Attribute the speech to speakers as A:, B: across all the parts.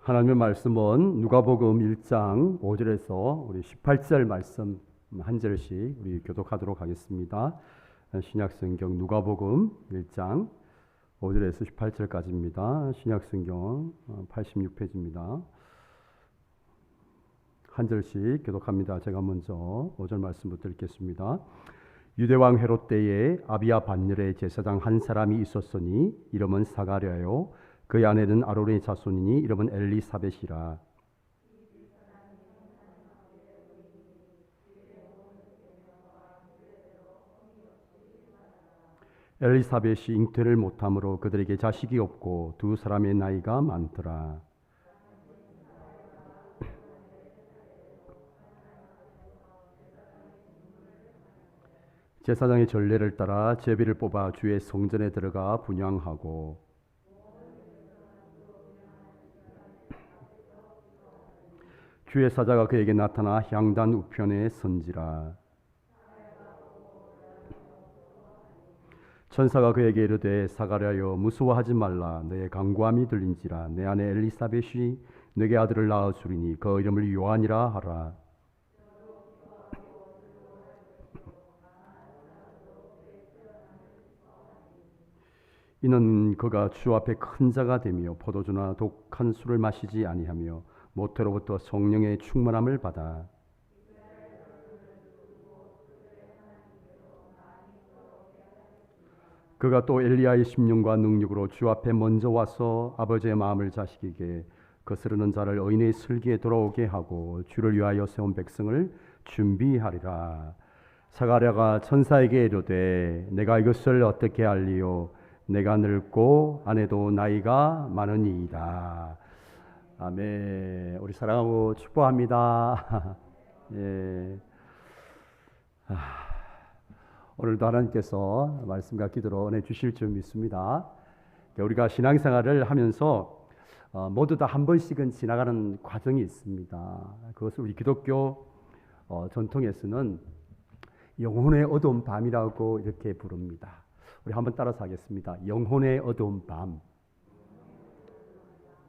A: 하나님의 말씀은 누가복음 1장 5절에서 우리 18절 말씀 한 절씩 우리 교독하도록 하겠습니다. 신약성경 누가복음 1장 5절에서 18절까지입니다. 신약성경 86페이지입니다. 한 절씩 교독합니다. 제가 먼저 5절 말씀부터 읽겠습니다. 유대왕 헤롯 때에 아비야 반열에 제사장 한 사람이 있었으니 이름은 사가랴요 그의 아내는 아론의 자손이니 이름은 엘리사벳이라. 엘리사벳이 잉태를 못함으로 그들에게 자식이 없고 두 사람의 나이가 많더라. 제사장의 전례를 따라 제비를 뽑아 주의 성전에 들어가 분향하고 주의 사자가 그에게 나타나 향단 우편에 선지라. 천사가 그에게 이르되 사가랴여 무서워하지 말라. 너의 간구함이 들린지라. 내 아내 엘리사벳이 네게 아들을 낳아주리니 그 이름을 요한이라 하라. 이는 그가 주 앞에 큰 자가 되며 포도주나 독한 술을 마시지 아니하며 모태로부터 성령의 충만함을 받아 그가 또 엘리야의 심령과 능력으로 주 앞에 먼저 와서 아버지의 마음을 자식에게 거스르는 자를 의인의 슬기에 돌아오게 하고 주를 위하여 세운 백성을 준비하리라. 사가랴가 천사에게 이르되 내가 이것을 어떻게 알리요 내가 늙고 아내도 나이가 많으니이다. 아멘. 우리 사랑하고 축복합니다. 예. 오늘도 하나님께서 말씀과 기도로 은혜 주실 줄 믿습니다. 우리가 신앙생활을 하면서 모두 다 한 번씩은 지나가는 과정이 있습니다. 그것을 우리 기독교 전통에서는 영혼의 어두운 밤이라고 이렇게 부릅니다. 우리 한번 따라서 하겠습니다. 영혼의 어두운 밤.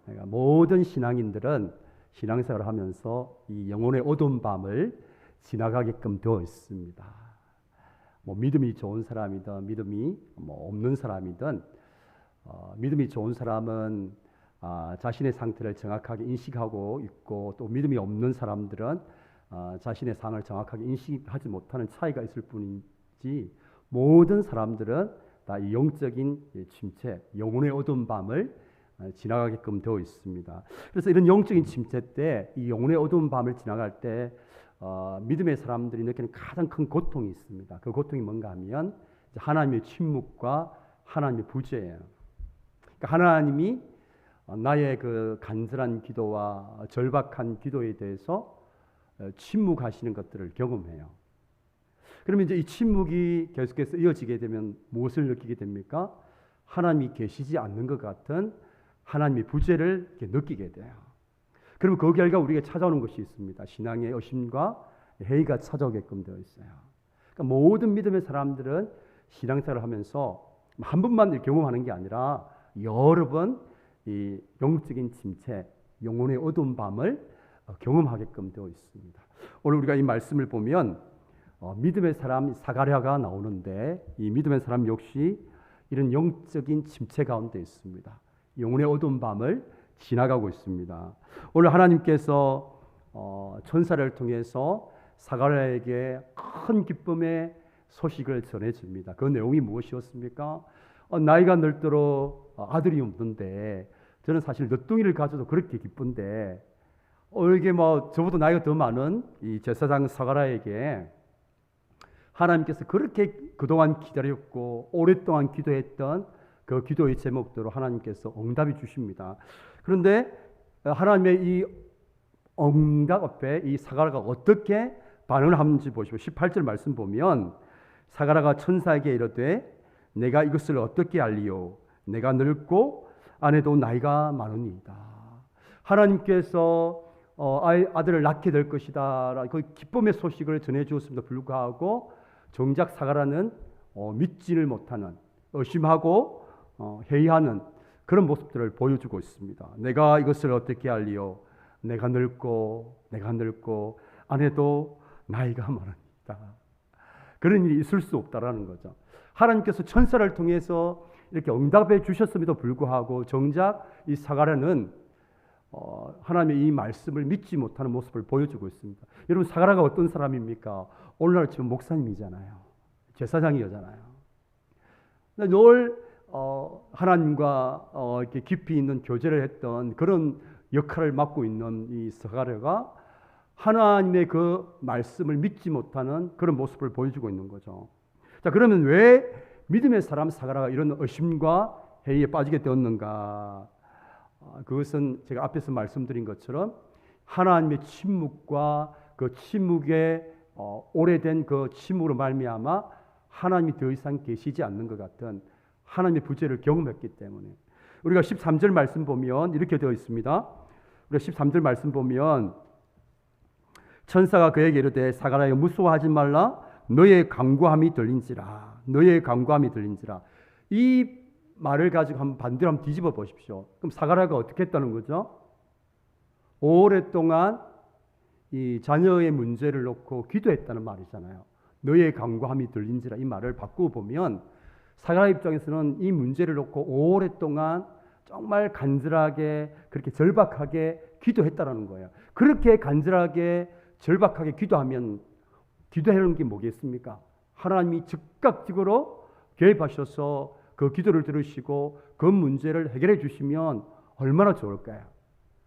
A: 그러니까 모든 신앙인들은 신앙생활을 하면서 이 영혼의 어두운 밤을 지나가게끔 되어 있습니다. 믿음이 좋은 사람이든 믿음이 없는 사람이든 믿음이 좋은 사람은 자신의 상태를 정확하게 인식하고 있고 또 믿음이 없는 사람들은 자신의 상을 정확하게 인식하지 못하는 차이가 있을 뿐이지 모든 사람들은 다 이 영적인 침체, 영혼의 어두운 밤을 지나가게끔 되어 있습니다. 그래서 이런 영적인 침체 때, 이 영혼의 어두운 밤을 지나갈 때 믿음의 사람들이 느끼는 가장 큰 고통이 있습니다. 그 고통이 뭔가 하면 하나님의 침묵과 하나님의 부재예요. 그러니까 하나님이 나의 그 간절한 기도와 절박한 기도에 대해서 침묵하시는 것들을 경험해요. 그러면 이제 이 침묵이 계속해서 이어지게 되면 무엇을 느끼게 됩니까? 하나님이 계시지 않는 것 같은 하나님의 부재를 느끼게 돼요. 그러면 그 결과 우리가 찾아오는 것이 있습니다. 신앙의 의심과 회의가 찾아오게끔 되어 있어요. 그러니까 모든 믿음의 사람들은 신앙생활을 하면서 한 번만 경험하는 게 아니라 여러 번 이 영적인 침체, 영혼의 어두운 밤을 경험하게끔 되어 있습니다. 오늘 우리가 이 말씀을 보면 믿음의 사람 사가랴가 나오는데 이 믿음의 사람 역시 이런 영적인 침체 가운데 있습니다. 영혼의 어두운 밤을 지나가고 있습니다. 오늘 하나님께서 천사를 통해서 사가랴에게 큰 기쁨의 소식을 전해줍니다. 그 내용이 무엇이었습니까? 나이가 늙도록 아들이 없는데 저는 사실 늦둥이를 가져도 그렇게 기쁜데 이게 저보다 나이가 더 많은 이 제사장 사가랴에게 하나님께서 그렇게 그동안 기다렸고 오랫동안 기도했던 그 기도의 제목대로 하나님께서 응답이 주십니다. 그런데 하나님의 이 응답 앞에 이 사가랴가 어떻게 반응을 하는지 보시고 18절 말씀 보면 사가랴가 천사에게 이르되 내가 이것을 어떻게 알리요 내가 늙고 아내도 나이가 많으니이다. 하나님께서 아들을 낳게 될 것이다 그 기쁨의 소식을 전해주었음에도 불구하고 정작 사가랴는 믿지를 못하는 의심하고 회의하는 그런 모습들을 보여주고 있습니다. 내가 이것을 어떻게 알리요? 내가 늙고 아내도 나이가 많으니까 그런 일이 있을 수 없다라는 거죠. 하나님께서 천사를 통해서 이렇게 응답해 주셨음에도 불구하고 정작 이 사가랴는 하나님의 이 말씀을 믿지 못하는 모습을 보여주고 있습니다. 여러분, 사가랴가 어떤 사람입니까? 오늘날 지금 목사님이잖아요. 제사장이잖아요. 늘 하나님과 이렇게 깊이 있는 교제를 했던 그런 역할을 맡고 있는 이 사가랴가 하나님의 그 말씀을 믿지 못하는 그런 모습을 보여주고 있는 거죠. 자, 그러면 왜 믿음의 사람 사가랴가 이런 의심과 회의에 빠지게 되었는가? 그것은 제가 앞에서 말씀드린 것처럼 하나님의 침묵과 그 침묵의 오래된 그 침묵으로 말미암아 하나님이 더 이상 계시지 않는 것 같은 하나님의 부재를 경험했기 때문에 우리가 13절 말씀 보면 이렇게 되어 있습니다. 우리가 13절 말씀 보면 천사가 그에게 이르되 사가랴여 무서워하지 말라 너의 간구함이 들린지라 너의 간구함이 들린지라. 이 말을 가지고 한번 반대로 한번 뒤집어 보십시오. 그럼 사가랴가 어떻게 했다는 거죠? 오랫동안 이 자녀의 문제를 놓고 기도했다는 말이잖아요. 너의 간구함이 들린지라. 이 말을 바꾸어 보면 사가랴 입장에서는 이 문제를 놓고 오랫동안 정말 간절하게 그렇게 절박하게 기도했다라는 거예요. 그렇게 간절하게 절박하게 기도하면 기도하는 게 뭐겠습니까? 하나님이 즉각적으로 개입하셔서 그 기도를 들으시고 그 문제를 해결해 주시면 얼마나 좋을까요?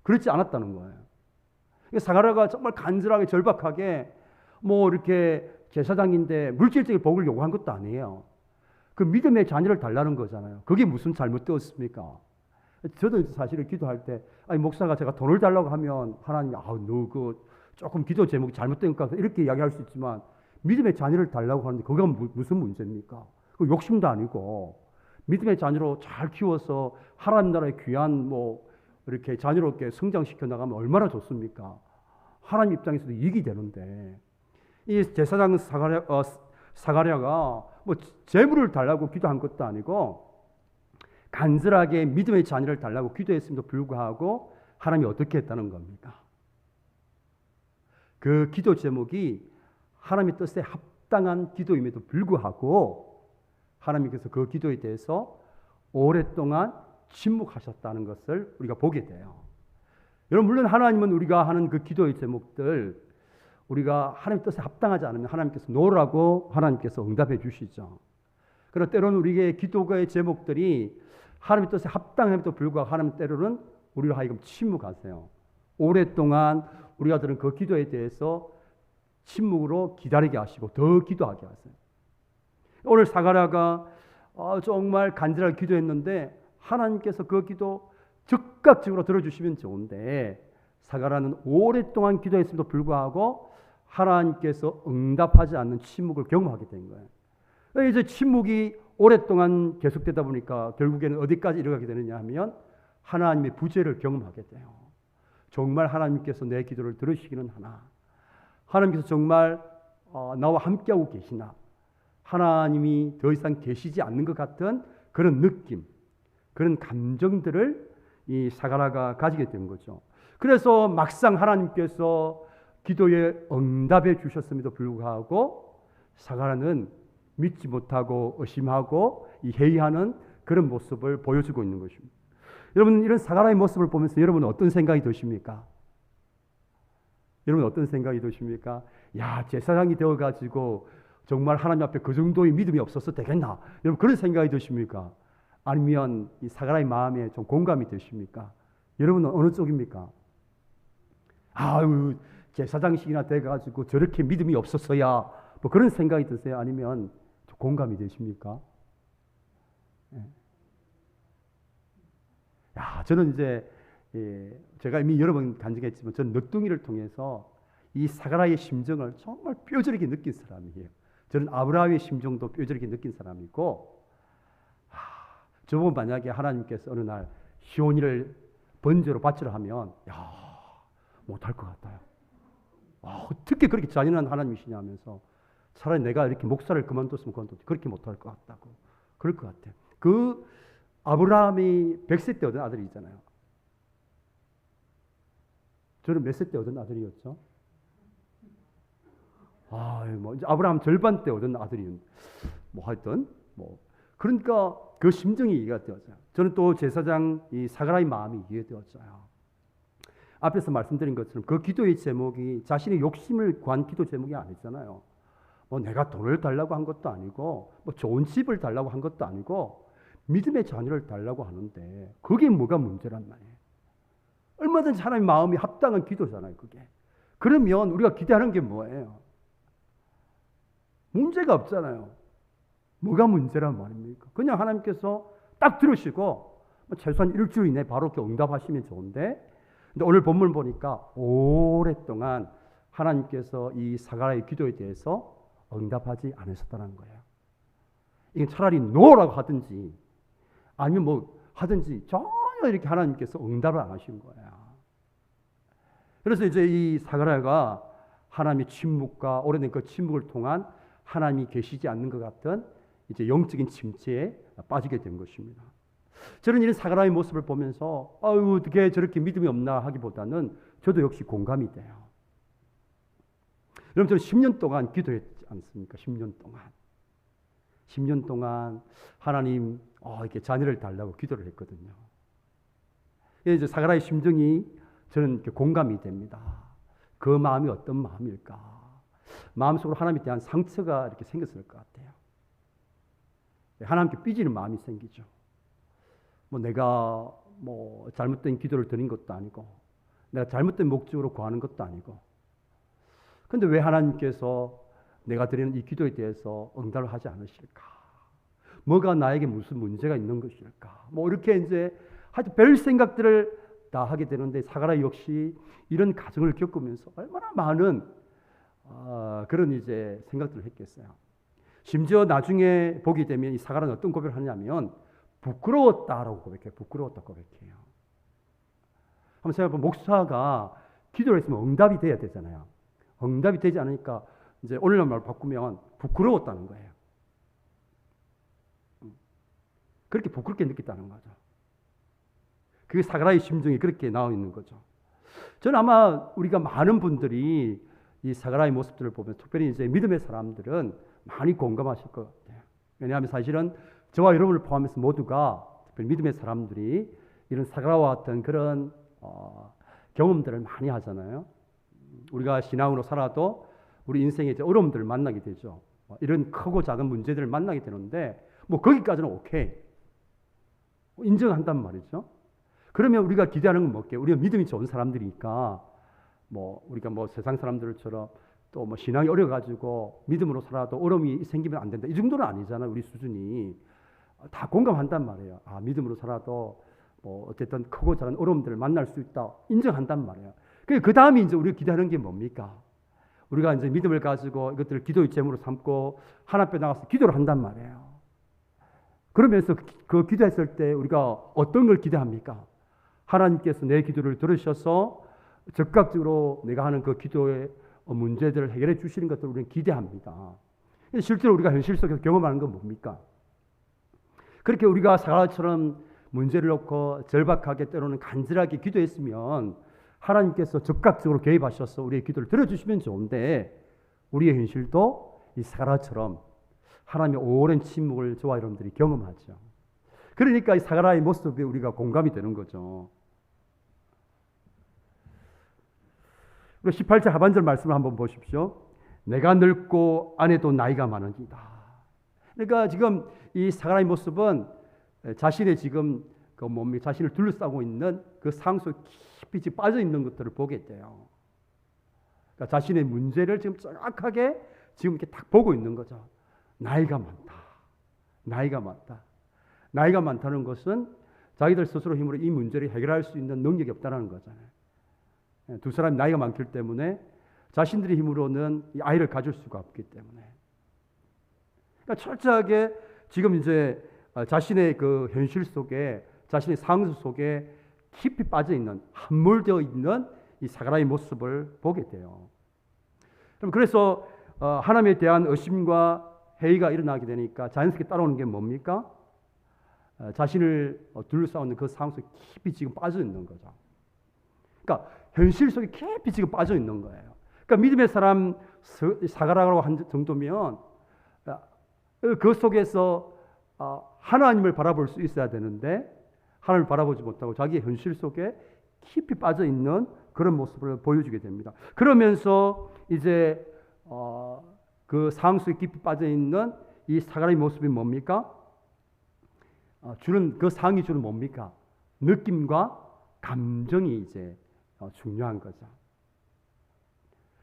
A: 그렇지 않았다는 거예요. 사가랴가 정말 간절하게 절박하게 뭐 이렇게 제사장인데 물질적인 복을 요구한 것도 아니에요. 그 믿음의 자녀를 달라는 거잖아요. 그게 무슨 잘못되었습니까? 저도 사실은 기도할 때 아니 목사가 제가 돈을 달라고 하면 하나님이 너 그 조금 기도 제목이 잘못된 것 같아서 이렇게 이야기할 수 있지만 믿음의 자녀를 달라고 하는데 그게 무슨 문제입니까? 그 욕심도 아니고 믿음의 자녀로 잘 키워서 하나님 나라의 귀한 뭐 이렇게 자녀롭게 성장시켜 나가면 얼마나 좋습니까? 하나님 입장에서도 이익이 되는데 이 제사장 사가랴가 뭐 재물을 달라고 기도한 것도 아니고 간절하게 믿음의 자녀를 달라고 기도했음에도 불구하고 하나님이 어떻게 했다는 겁니까? 그 기도 제목이 하나님의 뜻에 합당한 기도임에도 불구하고 하나님께서 그 기도에 대해서 오랫동안 침묵하셨다는 것을 우리가 보게 돼요. 여러분, 물론 하나님은 우리가 하는 그 기도의 제목들 우리가 하나님 뜻에 합당하지 않으면 하나님께서 노라고 하나님께서 응답해 주시죠. 그러나 때로는 우리의 기도의 제목들이 하나님의 뜻에 합당함에도 불구하고 하나님 때로는 우리로 하여금 침묵하세요. 오랫동안 우리가 들은 그 기도에 대해서 침묵으로 기다리게 하시고 더 기도하게 하세요. 오늘 사가랴가 정말 간절하게 기도했는데 하나님께서 그 기도 즉각적으로 들어주시면 좋은데 사가랴는 오랫동안 기도했음에도 불구하고 하나님께서 응답하지 않는 침묵을 경험하게 된 거예요. 이제 침묵이 오랫동안 계속되다 보니까 결국에는 어디까지 이르게 되느냐 하면 하나님의 부재를 경험하게 돼요. 정말 하나님께서 내 기도를 들으시기는 하나, 하나님께서 정말 나와 함께하고 계시나, 하나님이 더 이상 계시지 않는 것 같은 그런 느낌, 그런 감정들을 이 사가랴가 가지게 된 거죠. 그래서 막상 하나님께서 기도에 응답해 주셨음에도 불구하고 사가랴는 믿지 못하고 의심하고 이 회의하는 그런 모습을 보여주고 있는 것입니다. 여러분, 이런 사가랴의 모습을 보면서 여러분은 어떤 생각이 드십니까? 여러분 어떤 생각이 드십니까? 야, 제사장이 되어가지고 정말 하나님 앞에 그 정도의 믿음이 없어서 되겠나? 여러분 그런 생각이 드십니까? 아니면 이 사가랴의 마음에 좀 공감이 되십니까? 여러분은 어느 쪽입니까? 아유, 제사장식이나 돼가지고 저렇게 믿음이 없었어야 뭐 그런 생각이 드세요? 아니면 좀 공감이 되십니까? 야, 저는 이제 제가 이미 여러 번 간증했지만 저는 늦둥이를 통해서 이 사가랴의 심정을 정말 뼈저리게 느낀 사람이에요. 저는 아브라함의 심정도 뼈저리게 느낀 사람이고, 저보고 만약에 하나님께서 어느 날 시온이를 번제로 바치라 하면 야, 못할 것 같아요. 어떻게 그렇게 잔인한 하나님이시냐 하면서 차라리 내가 이렇게 목사를 그만뒀으면 그만뒀지 그렇게 못할 것 같다고 그럴 것 같아요. 그 아브라함이 100세 때 얻은 아들이잖아요. 저는 몇 세 때 얻은 아들이었죠? 뭐 이제 아브라함 절반 때 얻은 아들이었는데 뭐 하여튼 뭐 그러니까 그 심정이 이해가 되었어요. 저는 또 제사장 이 사가라의 마음이 이해되었어요. 앞에서 말씀드린 것처럼 그 기도의 제목이 자신의 욕심을 구한 기도 제목이 아니잖아요. 뭐 내가 돈을 달라고 한 것도 아니고 뭐 좋은 집을 달라고 한 것도 아니고 믿음의 자녀를 달라고 하는데 그게 뭐가 문제란 말이에요. 얼마든지 하나님의 마음이 합당한 기도잖아요. 그게. 그러면 우리가 기대하는 게 뭐예요? 문제가 없잖아요. 뭐가 문제란 말입니까? 그냥 하나님께서 딱 들으시고 최소한 일주일 이내에 바로 이렇게 응답하시면 좋은데 근데 오늘 본문 보니까 오랫동안 하나님께서 이 사가라의 기도에 대해서 응답하지 않으셨다는 거예요. 이건 차라리 노라고 하든지 아니면 뭐 하든지 전혀 이렇게 하나님께서 응답을 안 하신 거예요. 그래서 이제 이 사가랴가 하나님의 침묵과 오래된 그 침묵을 통한 하나님이 계시지 않는 것 같은 이제 영적인 침체에 빠지게 된 것입니다. 저는 이런 사가랴의 모습을 보면서 어떻게 저렇게 믿음이 없나 하기보다는 저도 역시 공감이 돼요. 여러분 저는 10년 동안 기도했지 않습니까? 10년 동안 하나님 이렇게 자녀를 달라고 기도를 했거든요. 이제 사가랴의 심정이 저는 이렇게 공감이 됩니다. 그 마음이 어떤 마음일까? 마음속으로 하나님에 대한 상처가 이렇게 생겼을 것 같아요. 하나님께 삐지는 마음이 생기죠. 뭐 내가 뭐 잘못된 기도를 드린 것도 아니고 내가 잘못된 목적으로 구하는 것도 아니고 근데 왜 하나님께서 내가 드리는 이 기도에 대해서 응답을 하지 않으실까? 뭐가 나에게 무슨 문제가 있는 것일까? 뭐 이렇게 이제 하여튼 별 생각들을 다 하게 되는데 사가랴 역시 이런 가정을 겪으면서 얼마나 많은 그런 이제 생각들을 했겠어요. 심지어 나중에 보게 되면 이 사가랴는 어떤 고백을 하냐면 부끄러웠다라고 고백해요. 부끄러웠다 고백해요. 한번 생각해보면 목사가 기도를 했으면 응답이 돼야 되잖아요. 응답이 되지 않으니까 이제 오늘날 말로 바꾸면 부끄러웠다는 거예요. 그렇게 부끄럽게 느꼈다는 거죠. 그게 사가랴의 심정이 그렇게 나와 있는 거죠. 저는 아마 우리가 많은 분들이 이 사가랴의 모습들을 보면 특별히 이제 믿음의 사람들은 많이 공감하실 것 같아요. 왜냐하면 사실은 저와 여러분을 포함해서 모두가 특별히 믿음의 사람들이 이런 사가랴와 같은 그런 경험들을 많이 하잖아요. 우리가 신앙으로 살아도 우리 인생에 이제 어려움들을 만나게 되죠. 이런 크고 작은 문제들을 만나게 되는데 뭐 거기까지는 오케이. 인정한단 말이죠. 그러면 우리가 기대하는 건 뭐게? 우리가 믿음이 좋은 사람들이니까 뭐 우리가 뭐 세상 사람들처럼 또 뭐 신앙이 어려가지고 믿음으로 살아도 어려움이 생기면 안 된다. 이 정도는 아니잖아요. 우리 수준이 다 공감한단 말이에요. 믿음으로 살아도 뭐 어쨌든 크고 작은 어려움들을 만날 수 있다. 인정한단 말이에요. 그 다음에 이제 우리가 기대하는 게 뭡니까? 우리가 이제 믿음을 가지고 이것들을 기도의 제목으로 삼고 하나님 앞에 나가서 기도를 한단 말이에요. 그러면서 그 기도했을 때 우리가 어떤 걸 기대합니까? 하나님께서 내 기도를 들으셔서 즉각적으로 내가 하는 그 기도의 문제들을 해결해 주시는 것들을 우리는 기대합니다. 실제로 우리가 현실 속에서 경험하는 건 뭡니까? 그렇게 우리가 사가랴처럼 문제를 놓고 절박하게 때로는 간절하게 기도했으면 하나님께서 즉각적으로 개입하셔서 우리의 기도를 들어주시면 좋은데 우리의 현실도 이 사가랴처럼 하나님의 오랜 침묵을 저와 여러분들이 경험하죠. 그러니까 이 사가랴의 모습에 우리가 공감이 되는 거죠. 18절 하반절 말씀을 한번 보십시오. 내가 늙고 아내도 나이가 많으니이다. 그러니까 지금 이 사가랴의 모습은 자신의 지금 그 몸이 자신을 둘러싸고 있는 그 상속에 깊이 빠져 있는 것들을 보게 돼요. 그러니까 자신의 문제를 지금 정확하게 지금 이렇게 딱 보고 있는 거죠. 나이가 많다. 나이가 많다. 나이가 많다는 것은 자기들 스스로 힘으로 이 문제를 해결할 수 있는 능력이 없다는 거잖아요. 두 사람이 나이가 많기 때문에 자신들의 힘으로는 이 아이를 가질 수가 없기 때문에. 그러니까 철저하게 지금 이제 자신의 그 현실 속에 자신의 상수 속에 깊이 빠져 있는 함몰되어 있는 이 사가랴의 모습을 보게 돼요. 그래서 하나님에 대한 의심과 회의가 일어나게 되니까 자연스럽게 따라오는 게 뭡니까? 자신을 둘러싸고 있는 그 상황 속에 깊이 지금 빠져 있는 거죠. 그러니까 현실 속에 깊이 지금 빠져 있는 거예요. 그러니까 믿음의 사람 사가라고 한 정도면 그 속에서 하나님을 바라볼 수 있어야 되는데 하나님을 바라보지 못하고 자기의 현실 속에 깊이 빠져 있는 그런 모습을 보여주게 됩니다. 그러면서 이제 그 상황 속에 깊이 빠져 있는 이 사가라의 모습이 뭡니까? 주는 그 상황이 주는 뭡니까? 느낌과 감정이 이제 중요한 거죠.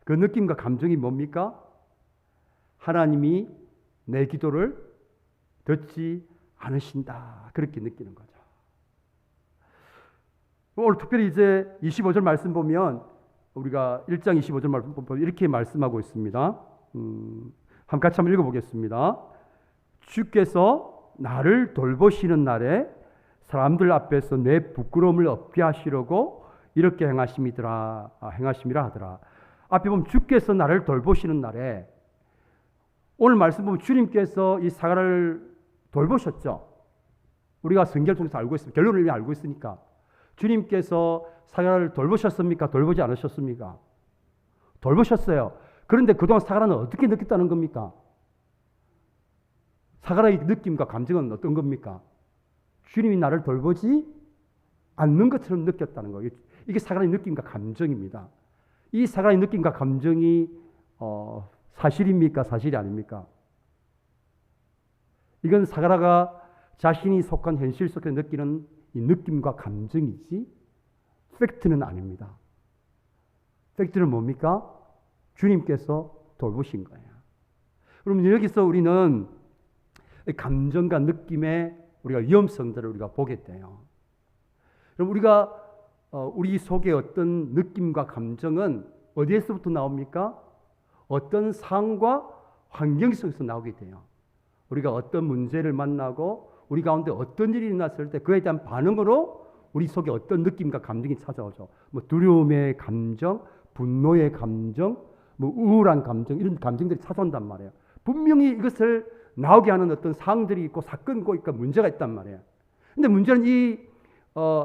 A: 그 느낌과 감정이 뭡니까? 하나님이 내 기도를 듣지 않으신다. 그렇게 느끼는 거죠. 오늘 특별히 이제 25절 말씀 보면 우리가 1장 25절 말씀 보면 이렇게 말씀하고 있습니다. 같이 한번 읽어보겠습니다. 주께서 나를 돌보시는 날에 사람들 앞에서 내 부끄러움을 없게 하시려고 이렇게 행하심이라 하더라. 앞에 보면 주께서 나를 돌보시는 날에, 오늘 말씀 보면 주님께서 이 사가를 돌보셨죠. 우리가 성경을 통해서 알고 있습니다. 결론을 이미 알고 있으니까. 주님께서 사가를 돌보셨습니까? 돌보지 않으셨습니까? 돌보셨어요. 그런데 그동안 사가는 어떻게 느꼈다는 겁니까? 사가의 느낌과 감정은 어떤 겁니까? 주님이 나를 돌보지 않는 것처럼 느꼈다는 거예요. 이게 사가의 느낌과 감정입니다. 이 사가의 느낌과 감정이 사실입니까? 사실이 아닙니까? 이건 사가라가 자신이 속한 현실 속에 느끼는 이 느낌과 감정이지 팩트는 아닙니다. 팩트는 뭡니까? 주님께서 돌보신 거예요. 그럼 여기서 우리는 감정과 느낌의 우리가 위험성들을 우리가 보게 돼요. 그럼 우리가 우리 속에 어떤 느낌과 감정은 어디에서부터 나옵니까? 어떤 상황과 환경 속에서 나오게 돼요. 우리가 어떤 문제를 만나고 우리 가운데 어떤 일이 일어났을 때 그에 대한 반응으로 우리 속에 어떤 느낌과 감정이 찾아오죠. 뭐 두려움의 감정, 분노의 감정, 뭐 우울한 감정, 이런 감정들이 찾아온단 말이에요. 분명히 이것을 나오게 하는 어떤 상황들이 있고 사건이 있고 문제가 있단 말이에요. 근데 문제는 이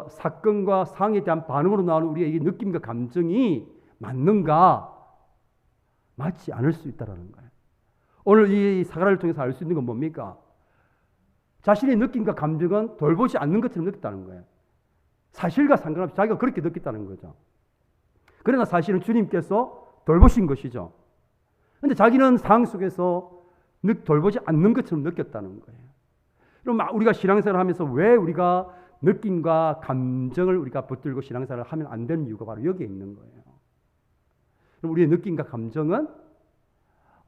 A: 사건과 상황에 대한 반응으로 나오는 우리의 이 느낌과 감정이 맞는가? 맞지 않을 수 있다는 거예요. 오늘 이 사가라를 통해서 알 수 있는 건 뭡니까? 자신의 느낌과 감정은 돌보지 않는 것처럼 느꼈다는 거예요. 사실과 상관없이 자기가 그렇게 느꼈다는 거죠. 그러나 사실은 주님께서 돌보신 것이죠. 그런데 자기는 상황 속에서 돌보지 않는 것처럼 느꼈다는 거예요. 그럼 우리가 신앙생활을 하면서 왜 우리가 느낌과 감정을 우리가 붙들고 신앙생활을 하면 안 되는 이유가 바로 여기에 있는 거예요. 그럼 우리의 느낌과 감정은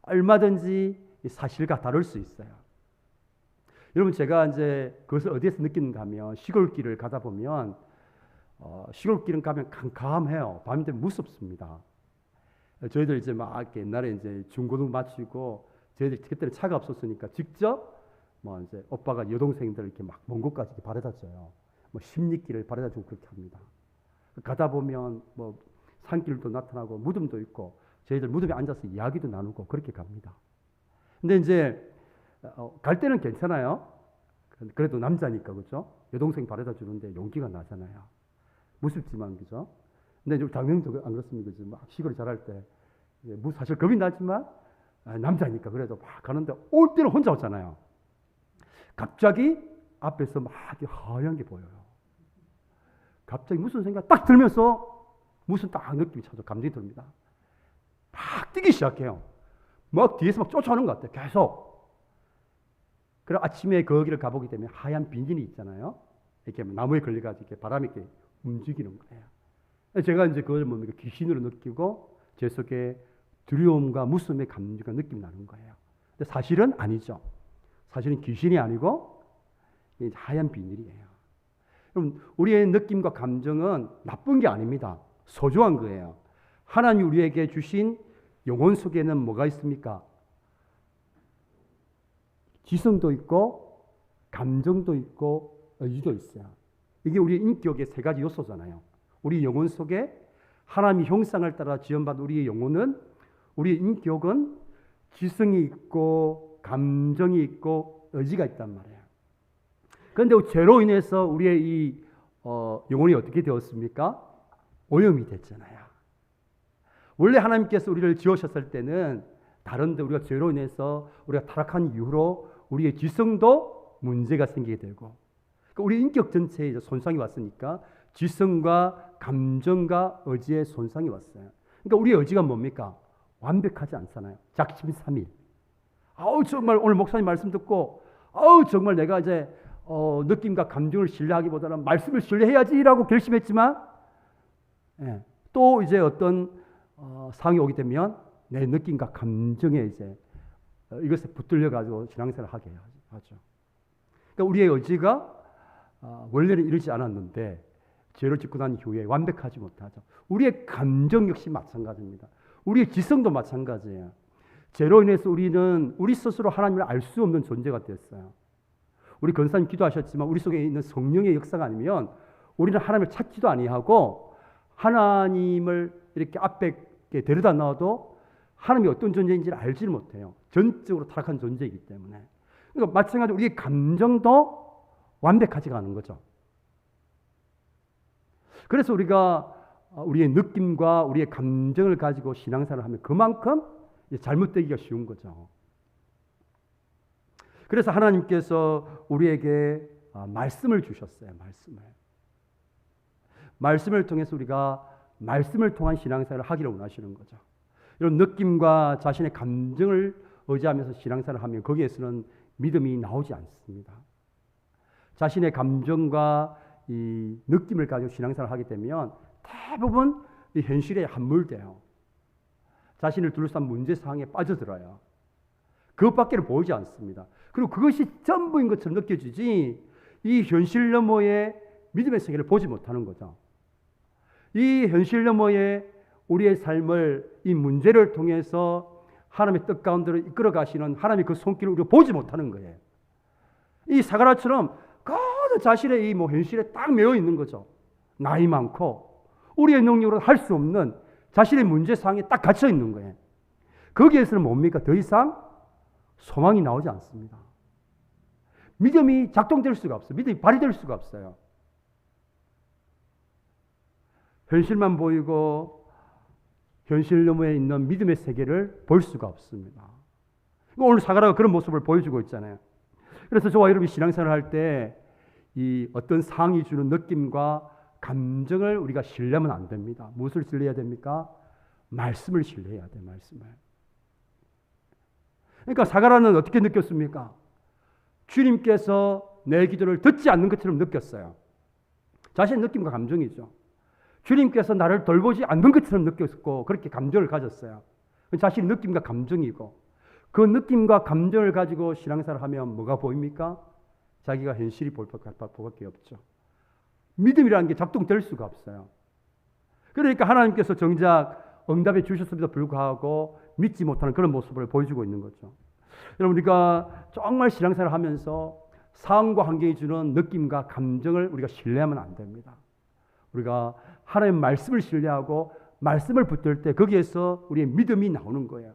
A: 얼마든지 사실과 다를 수 있어요. 여러분, 제가 이제 그것을 어디에서 느끼는가 하면 시골길을 가다 보면 시골길은 가면 캄캄해요. 밤이 되면 무섭습니다. 저희들 이제 막 옛날에 이제 중고등 마치고 저희들 그때는 차가 없었으니까 직접 뭐 이제 오빠가 여동생들 이렇게 막 먼 곳까지 이렇게 바래다 줘요. 뭐 십리길을 바래다 주고 그렇게 합니다. 가다 보면 뭐 산길도 나타나고 무덤도 있고 저희들 무덤에 앉아서 이야기도 나누고 그렇게 갑니다. 근데 이제 갈 때는 괜찮아요. 그래도 남자니까 그죠? 여동생 바래다 주는데 용기가 나잖아요. 무섭지만 그죠? 근데 좀 당연히도 안 그렇습니까? 그죠? 막 시골에 자랄 때 사실 겁이 나지만 남자니까 그래도 막 가는데 올 때는 혼자 오잖아요. 갑자기 앞에서 막 하얀 게 보여요. 갑자기 무슨 생각 딱 들면서 무슨 딱 느낌이 찾아 감정이 듭니다. 막 뛰기 시작해요. 막 뒤에서 막 쫓아오는 것 같아요. 계속. 그래 아침에 거기를 가보게 되면 하얀 비닐이 있잖아요. 이렇게 나무에 걸려가지고 이렇게 바람이 이렇게 움직이는 거예요. 제가 이제 그걸 뭡니까 귀신으로 느끼고 제 속에 두려움과 무서움의 감정과 느낌이 나는 거예요. 근데 사실은 아니죠. 사실은 귀신이 아니고 하얀 비닐이에요. 그럼 우리의 느낌과 감정은 나쁜 게 아닙니다. 소중한 거예요. 하나님이 우리에게 주신 영혼 속에는 뭐가 있습니까? 지성도 있고 감정도 있고 의지도 있어요. 이게 우리 인격의 세 가지 요소잖아요. 우리 영혼 속에 하나님의 형상을 따라 지음받은 우리의 영혼은, 우리의 인격은 지성이 있고 감정이 있고 의지가 있단 말이에요. 그런데 죄로 인해서 우리의 이 영혼이 어떻게 되었습니까? 오염이 됐잖아요. 원래 하나님께서 우리를 지으셨을 때는 다른데 우리가 죄로 인해서 우리가 타락한 이후로 우리의 지성도 문제가 생기게 되고, 그러니까 우리 인격 전체에 이제 손상이 왔으니까 지성과 감정과 의지에 손상이 왔어요. 그러니까 우리의 의지가 뭡니까? 완벽하지 않잖아요. 작심삼일. 아우 정말 오늘 목사님 말씀 듣고 아우 정말 내가 이제 느낌과 감정을 신뢰하기보다는 말씀을 신뢰해야지라고 결심했지만, 예, 또 이제 어떤 상황이 오게 되면 내 느낌과 감정에 이제 이것에 붙들려 가지고 신앙생활을 하게 하죠. 그러니까 우리의 의지가 원래는 이러지 않았는데 죄를 짓고 난 이후에 완벽하지 못하죠. 우리의 감정 역시 마찬가지입니다. 우리의 지성도 마찬가지예요. 죄로 인해서 우리는 우리 스스로 하나님을 알 수 없는 존재가 됐어요. 우리 권사님 기도하셨지만 우리 속에 있는 성령의 역사가 아니면 우리는 하나님을 찾지도 아니하고 하나님을 이렇게 앞에 데려다 놔도 하나님이 어떤 존재인지를 알지를 못해요. 전적으로 타락한 존재이기 때문에. 그러니까 마찬가지로 우리의 감정도 완벽하지가 않은 거죠. 그래서 우리가 우리의 느낌과 우리의 감정을 가지고 신앙생활을 하면 그만큼 잘못되기가 쉬운 거죠. 그래서 하나님께서 우리에게 말씀을 주셨어요. 말씀을 통해서 우리가 말씀을 통한 신앙생활을 하기를 원하시는 거죠. 이런 느낌과 자신의 감정을 의지하면서 신앙생활을 하면 거기에서는 믿음이 나오지 않습니다. 자신의 감정과 이 느낌을 가지고 신앙생활을 하게 되면 대부분 이 현실에 함몰돼요. 자신을 둘러싼 문제사항에 빠져들어요. 그것밖에 보이지 않습니다. 그리고 그것이 전부인 것처럼 느껴지지 이 현실 너머의 믿음의 세계를 보지 못하는 거죠. 이 현실 너머의 우리의 삶을 이 문제를 통해서 하나님의 뜻 가운데로 이끌어 가시는 하나님의 그 손길을 우리가 보지 못하는 거예요. 이 사가랴처럼 거듭 자신의 이 현실에 딱 매여 있는 거죠. 나이 많고 우리의 능력으로 할 수 없는 자신의 문제사항에 딱 갇혀 있는 거예요. 거기에서는 뭡니까? 더 이상 소망이 나오지 않습니다. 믿음이 작동될 수가 없어요. 믿음이 발휘될 수가 없어요. 현실만 보이고 현실 너머에 있는 믿음의 세계를 볼 수가 없습니다. 오늘 사가랴가 그런 모습을 보여주고 있잖아요. 그래서 저와 여러분이 신앙생활을 할 때 이 어떤 상황이 주는 느낌과 감정을 우리가 신뢰하면 안 됩니다. 무엇을 신뢰해야 됩니까? 말씀을 신뢰해야 돼요. 말씀을. 그러니까 사가랴는 어떻게 느꼈습니까? 주님께서 내 기도를 듣지 않는 것처럼 느꼈어요. 자신의 느낌과 감정이죠. 주님께서 나를 돌보지 않는 것처럼 느꼈고 그렇게 감정을 가졌어요. 자신의 느낌과 감정이고 그 느낌과 감정을 가지고 신앙생활을 하면 뭐가 보입니까? 자기가 현실이 볼 밖에 없죠. 믿음이라는 게 작동될 수가 없어요. 그러니까 하나님께서 정작 응답해 주셨음에도 불구하고 믿지 못하는 그런 모습을 보여주고 있는 거죠. 여러분, 우리가 정말 신앙생활을 하면서 상황과 환경이 주는 느낌과 감정을 우리가 신뢰하면 안 됩니다. 우리가 하나님의 말씀을 신뢰하고 말씀을 붙들 때 거기에서 우리의 믿음이 나오는 거예요.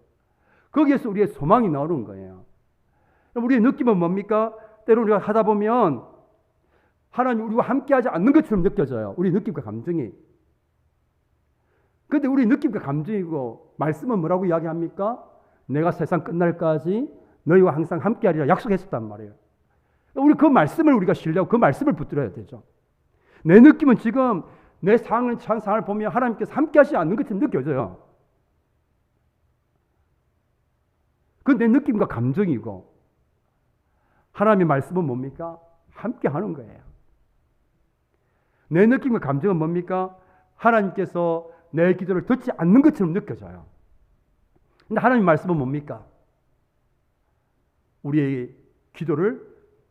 A: 거기에서 우리의 소망이 나오는 거예요. 우리의 느낌은 뭡니까? 때로 우리가 하다 보면 하나님 우리와 함께하지 않는 것처럼 느껴져요. 우리 느낌과 감정이. 그런데 우리 느낌과 감정이고 말씀은 뭐라고 이야기합니까? 내가 세상 끝날까지 너희와 항상 함께하리라 약속했었단 말이에요. 우리 그 말씀을 우리가 신뢰하고 그 말씀을 붙들어야 되죠. 내 느낌은 지금 내 상황을 보면 하나님께서 함께하시지 않는 것처럼 느껴져요. 그건 내 느낌과 감정이고 하나님의 말씀은 뭡니까? 함께하는 거예요. 내 느낌과 감정은 뭡니까? 하나님께서 내 기도를 듣지 않는 것처럼 느껴져요. 근데 하나님의 말씀은 뭡니까? 우리의 기도를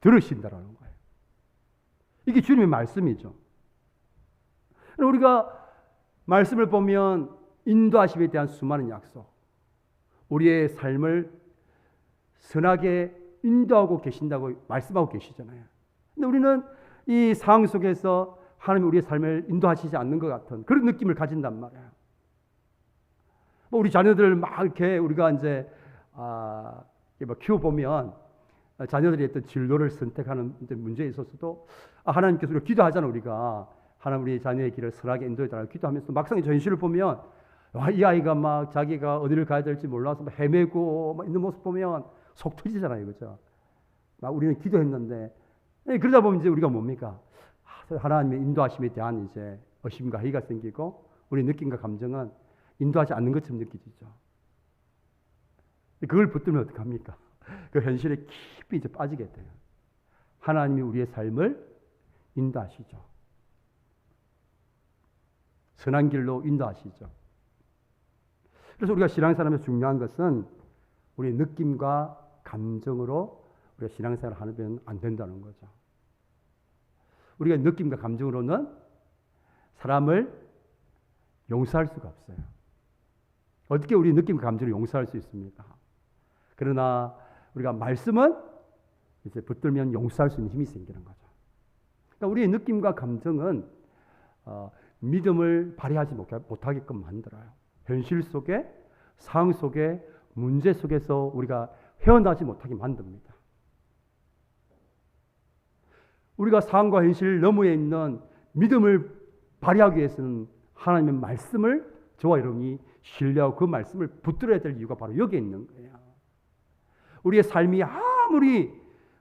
A: 들으신다라는 거예요. 이게 주님의 말씀이죠. 우리가 말씀을 보면 인도하심에 대한 수많은 약속, 우리의 삶을 선하게 인도하고 계신다고 말씀하고 계시잖아요. 근데 우리는 이 상황 속에서 하나님이 우리의 삶을 인도하시지 않는 것 같은 그런 느낌을 가진단 말이에요. 우리 자녀들 막 이렇게 우리가 이제 키워보면 자녀들이 어떤 진로를 선택하는 문제에 있어서도 하나님께서 우리가 기도하잖아. 우리가 하나님 우리 자녀의 길을 선하게 인도해달라고 기도하면서 막상 저 현실을 보면 이 아이가 막 자기가 어디를 가야 될지 몰라서 막 헤매고 막 있는 모습 보면 속 터지잖아요. 그죠? 막 우리는 기도했는데 그러다 보면 이제 우리가 뭡니까? 하나님의 인도하심에 대한 이제 의심과 회의가 생기고 우리 느낌과 감정은 인도하지 않는 것처럼 느껴지죠. 그걸 붙들면 어떡합니까? 그 현실에 깊이 이제 빠지게 돼요. 하나님이 우리의 삶을 인도하시죠. 선한 길로 인도하시죠. 그래서 우리가 신앙생활하면서 중요한 것은 우리의 느낌과 감정으로 우리가 신앙생활을 하면 안 된다는 거죠. 우리가 느낌과 감정으로는 사람을 용서할 수가 없어요. 어떻게 우리 느낌과 감정을 용서할 수 있습니까? 그러나 우리가 말씀은 이제 붙들면 용서할 수 있는 힘이 생기는 거죠. 그러니까 우리의 느낌과 감정은 믿음을 발휘하지 못하게끔 만들어요. 현실 속에, 상황 속에, 문제 속에서 우리가 헤어나지 못하게 만듭니다. 우리가 상황과 현실 너머에 있는 믿음을 발휘하기 위해서는 하나님의 말씀을 저와 여러분이 신뢰하고 그 말씀을 붙들어야 될 이유가 바로 여기에 있는 거예요. 우리의 삶이 아무리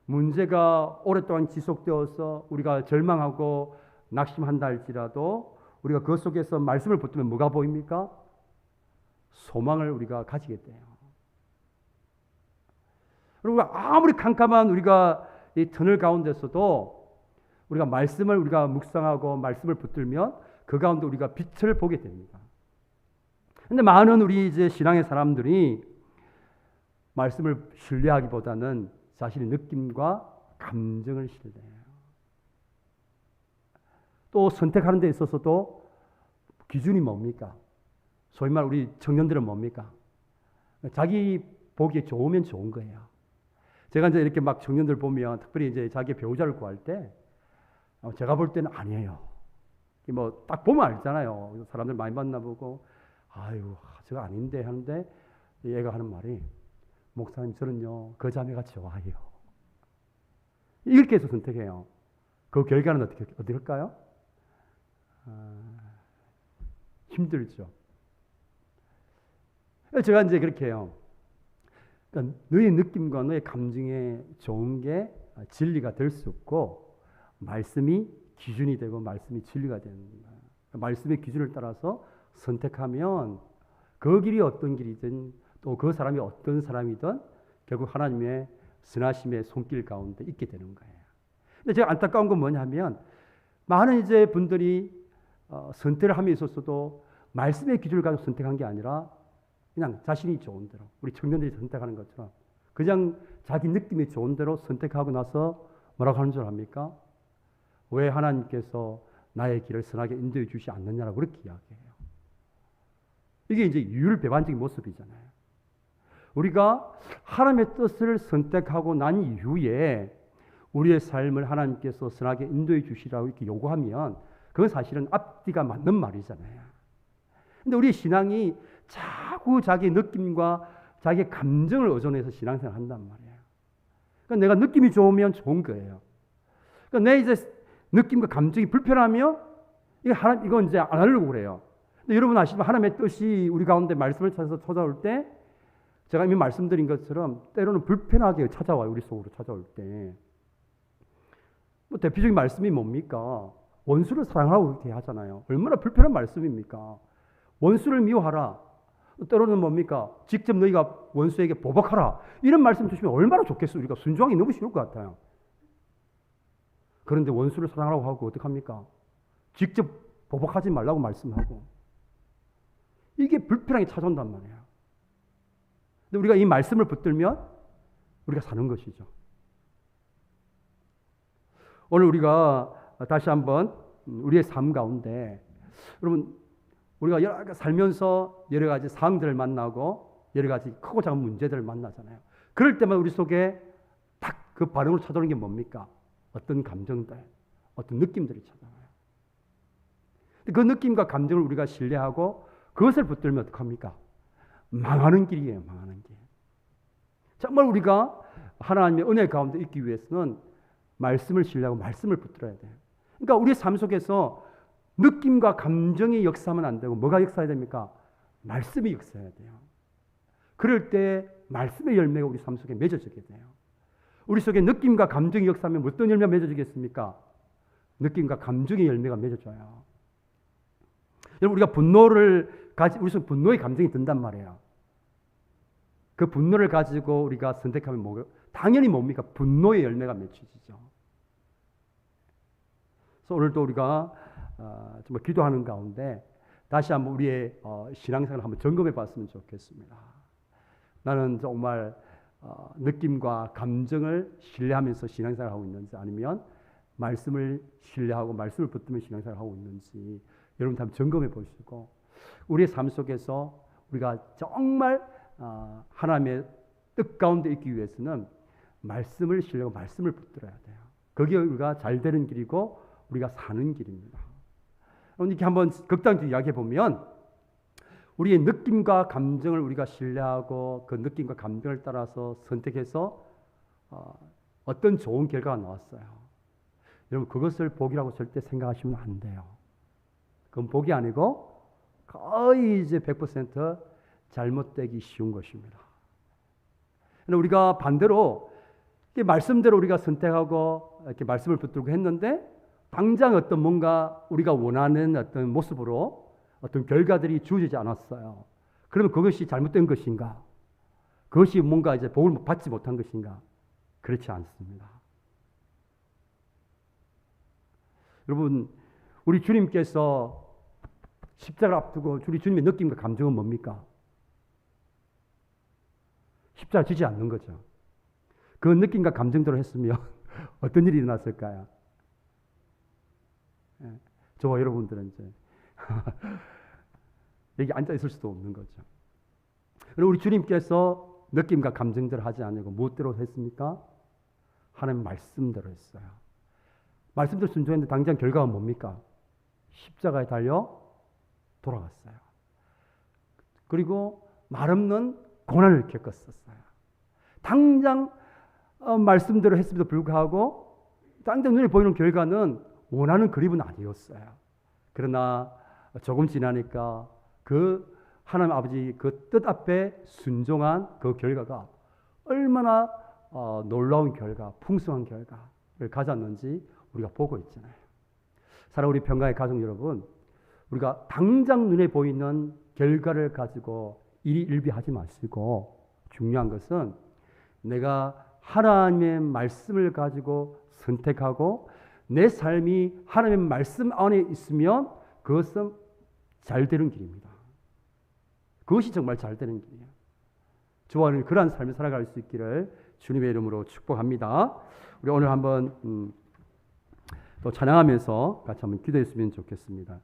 A: 문제가 오랫동안 지속되어서 우리가 절망하고 낙심한다 할지라도 우리가 그 속에서 말씀을 붙들면 뭐가 보입니까? 소망을 우리가 가지게 돼요. 그리고 아무리 캄캄한 우리가 이 터널 가운데서도 우리가 말씀을 우리가 묵상하고 말씀을 붙들면 그 가운데 우리가 빛을 보게 됩니다. 근데 많은 우리 이제 신앙의 사람들이 말씀을 신뢰하기보다는 자신의 느낌과 감정을 신뢰해요. 또 선택하는 데 있어서도 기준이 뭡니까? 소위 말 우리 청년들은 뭡니까? 자기 보기에 좋으면 좋은 거예요. 제가 이제 이렇게 막 청년들 보면 특별히 이제 자기 배우자를 구할 때 제가 볼 때는 아니에요. 뭐 딱 보면 알잖아요. 사람들 많이 만나보고 아유 저거 아닌데 하는데 얘가 하는 말이 목사님 저는요 그 자매가 좋아요. 이렇게 해서 선택해요. 그 결과는 어떻게 할까요? 힘들죠. 제가 이제 그렇게 해요. 그러니까 너의 느낌과 너의 감정에 좋은 게 진리가 될 수 없고 말씀이 기준이 되고 말씀이 진리가 되는 거예요. 말씀의 기준을 따라서 선택하면 그 길이 어떤 길이든 또 그 사람이 어떤 사람이든 결국 하나님의 선하심의 손길 가운데 있게 되는 거예요. 근데 제가 안타까운 건 뭐냐면 많은 이제 분들이 선택을 함에 있어서도 말씀의 기준을 가지고 선택한 게 아니라 그냥 자신이 좋은 대로 우리 청년들이 선택하는 것처럼 그냥 자기 느낌이 좋은 대로 선택하고 나서 뭐라고 하는 줄 압니까? 왜 하나님께서 나의 길을 선하게 인도해 주시지 않느냐라고 그렇게 이야기해요. 이게 이제 유율배반적인 모습이잖아요. 우리가 하나님의 뜻을 선택하고 난 이후에 우리의 삶을 하나님께서 선하게 인도해 주시라고 이렇게 요구하면 그건 사실은 앞뒤가 맞는 말이잖아요. 근데 우리의 신앙이 자꾸 자기 느낌과 자기 감정을 의존해서 신앙생활을 한단 말이에요. 그러니까 내가 느낌이 좋으면 좋은 거예요. 그러니까 내 이제 느낌과 감정이 불편하면 이건 이제 안 하려고 그래요. 근데 여러분 아시면 하나님의 뜻이 우리 가운데 말씀을 찾아서 찾아올 때 제가 이미 말씀드린 것처럼 때로는 불편하게 찾아와요. 우리 속으로 찾아올 때. 뭐 대표적인 말씀이 뭡니까? 원수를 사랑하라고 그렇게 하잖아요. 얼마나 불편한 말씀입니까? 원수를 미워하라. 때로는 뭡니까? 직접 너희가 원수에게 보복하라. 이런 말씀 주시면 얼마나 좋겠어요. 우리가 순종하기 너무 쉬울 것 같아요. 그런데 원수를 사랑하라고 하고 어떡합니까? 직접 보복하지 말라고 말씀하고. 이게 불편하게 찾아온단 말이에요. 근데 우리가 이 말씀을 붙들면 우리가 사는 것이죠. 오늘 우리가 다시 한번 우리의 삶 가운데 여러분 우리가 살면서 여러 가지 상황들을 만나고 여러 가지 크고 작은 문제들을 만나잖아요. 그럴 때만 우리 속에 딱 그 반응으로 찾아오는 게 뭡니까? 어떤 감정들, 어떤 느낌들이 찾아와요. 그 느낌과 감정을 우리가 신뢰하고 그것을 붙들면 어떡합니까? 망하는 길이에요. 망하는 길. 정말 우리가 하나님의 은혜 가운데 있기 위해서는 말씀을 신뢰하고 말씀을 붙들어야 돼요. 그러니까 우리 삶 속에서 느낌과 감정이 역사하면 안 되고 뭐가 역사해야 됩니까? 말씀이 역사해야 돼요. 그럴 때 말씀의 열매가 우리 삶 속에 맺어지게 돼요. 우리 속에 느낌과 감정이 역사하면 어떤 열매가 맺어지겠습니까? 느낌과 감정의 열매가 맺어져요. 여러분, 우리가 우리 속에 분노의 감정이 든단 말이에요. 그 분노를 가지고 우리가 선택하면 당연히 뭡니까? 분노의 열매가 맺혀지죠. 그래서 오늘도 우리가 정말 기도하는 가운데 다시 한번 우리의 신앙생활을 한번 점검해 봤으면 좋겠습니다. 나는 정말 느낌과 감정을 신뢰하면서 신앙생활을 하고 있는지, 아니면 말씀을 신뢰하고 말씀을 붙들며 신앙생활을 하고 있는지 여러분 한번 점검해 보시고, 우리의 삶 속에서 우리가 정말 하나님의 뜻 가운데 있기 위해서는 말씀을 신뢰하고 말씀을 붙들어야 돼요. 그게 우리가 잘 되는 길이고 우리가 사는 길입니다. 이렇게 한번 극단적으로 이야기해 보면, 우리의 느낌과 감정을 우리가 신뢰하고 그 느낌과 감정을 따라서 선택해서 어떤 좋은 결과가 나왔어요. 여러분, 그것을 복이라고 절대 생각하시면 안 돼요. 그건 복이 아니고 거의 이제 100% 잘못되기 쉬운 것입니다. 우리가 반대로 말씀대로 우리가 선택하고 이렇게 말씀을 붙들고 했는데, 당장 어떤 뭔가 우리가 원하는 어떤 모습으로 어떤 결과들이 주어지지 않았어요. 그러면 그것이 잘못된 것인가? 그것이 뭔가 이제 복을 받지 못한 것인가? 그렇지 않습니다. 여러분, 우리 주님께서 십자가를 앞두고 우리 주님의 느낌과 감정은 뭡니까? 십자가 지지 않는 거죠. 그 느낌과 감정대로 했으면 어떤 일이 일어났을까요? 저와 여러분들은 이제 여기 앉아 있을 수도 없는 거죠. 그리고 우리 주님께서 느낌과 감정대로 하지 않고 무엇대로 했습니까? 하나님 말씀대로 했어요. 말씀대로 순종했는데 당장 결과가 뭡니까? 십자가에 달려 돌아갔어요. 그리고 말없는 고난을 겪었었어요. 당장 말씀대로 했음에도 불구하고 당장 눈에 보이는 결과는 원하는 그림은 아니었어요. 그러나 조금 지나니까 그 하나님 아버지 그 뜻 앞에 순종한 그 결과가 얼마나 놀라운 결과, 풍성한 결과를 가졌는지 우리가 보고 있잖아요. 사랑 우리 평강의 가족 여러분, 우리가 당장 눈에 보이는 결과를 가지고 일희일비하지 마시고, 중요한 것은 내가 하나님의 말씀을 가지고 선택하고 내 삶이 하나님의 말씀 안에 있으면 그것은 잘 되는 길입니다. 그것이 정말 잘 되는 길이에요. 저와 그러한 삶을 살아갈 수 있기를 주님의 이름으로 축복합니다. 우리 오늘 한번 또 찬양하면서 같이 한번 기도했으면 좋겠습니다.